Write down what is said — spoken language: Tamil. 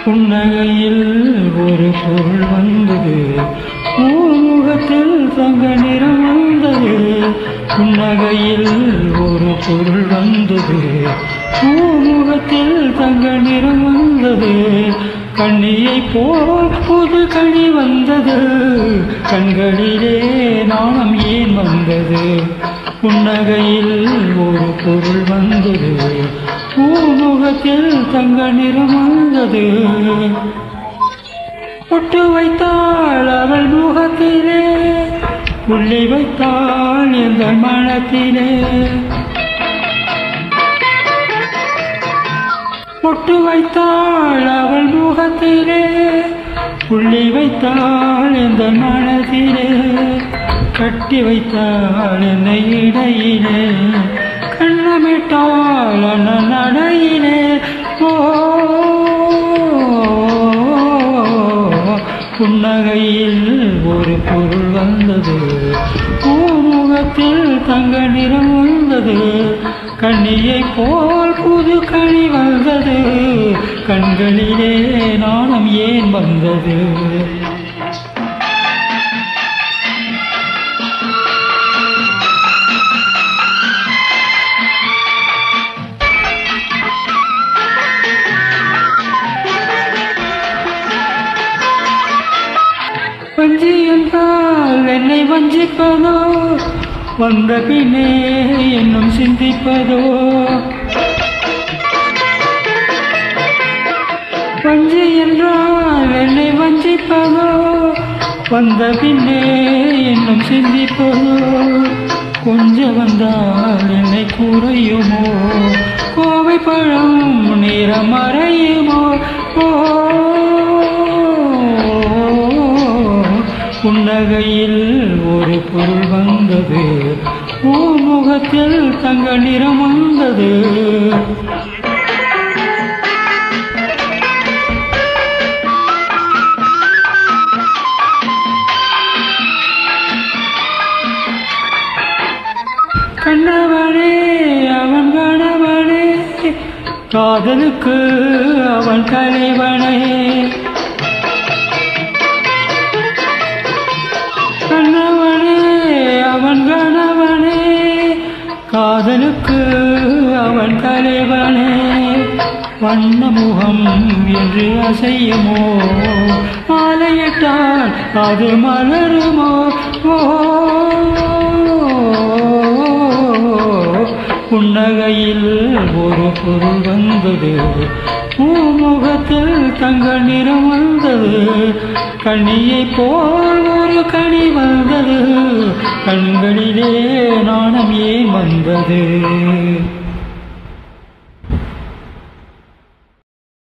புன்னகையில் ஒரு பொருள் வந்தது, பூமுகத்தில் தங்க நிறம் வந்தது. புன்னகையில் ஒரு பொருள் வந்தது, பூமுகத்தில் தங்க நிறம் வந்தது. கண்ணியை போல் புது கனி வந்தது, கண்களிலே நாணம் ஏன் வந்தது? புன்னகையில் ஒரு பொருள் வந்தது, பூமுகத்தில் தங்க நிறம் வந்தது. பொட்டு வைத்தாள் அவள் முகத்திலே, புள்ளி வைத்தாள் எங்கள் மனத்திலே. பொட்டு வைத்தாள் அவள் முகத்திலே, புள்ளி வைத்தாள் எங்கள் மனத்திலே. கட்டி வைத்தாள் என்னை இடையிலே, கண்ணமிட்டாள் அண்ணன் நடையிலே. ஓ புன்னகையில் ஒரு பொருள் வந்தது, பூமுகத்தில் தங்க நிறம் வந்தது. கண்ணியை போல் புது கனி வந்தது, கண்களிலே நாணம் ஏன் வந்தது? வஞ்சி என்றால் என்னை வஞ்சிப்பதோ, வந்த பின்னே என்னும் சிந்திப்பதோ. வஞ்சி என்றால் என்னை வஞ்சிப்பதோ, வந்த பின்னே என்னும் சிந்திப்பதோ. கொஞ்சம் வந்தால் என்னை குறையுமோ, கோவை பழம் நிறம் மறையுமோ. புன்னகையில் ஒரு பொருள் வந்தது, பூமுகத்தில் தங்க நிறம் வந்தது. கண்ணவனே அவன் கணவனே, காதலுக்கு அவன் தலைவனே. கண்ணவனே அவன் கணவனே, காதலுக்கு அவன் தலைவனே. வண்ண முகம் என்று அசையுமோ, மாலையிட்டால் அது மலருமோ. புன்னகையில் ஒரு பொருள் வந்தது, பூமுகத்தில் தங்க நிறம் வந்தது. கண்ணியை போல் ஒரு கனி வந்தது, கண்களிலே நாணம் ஏன் வந்தது?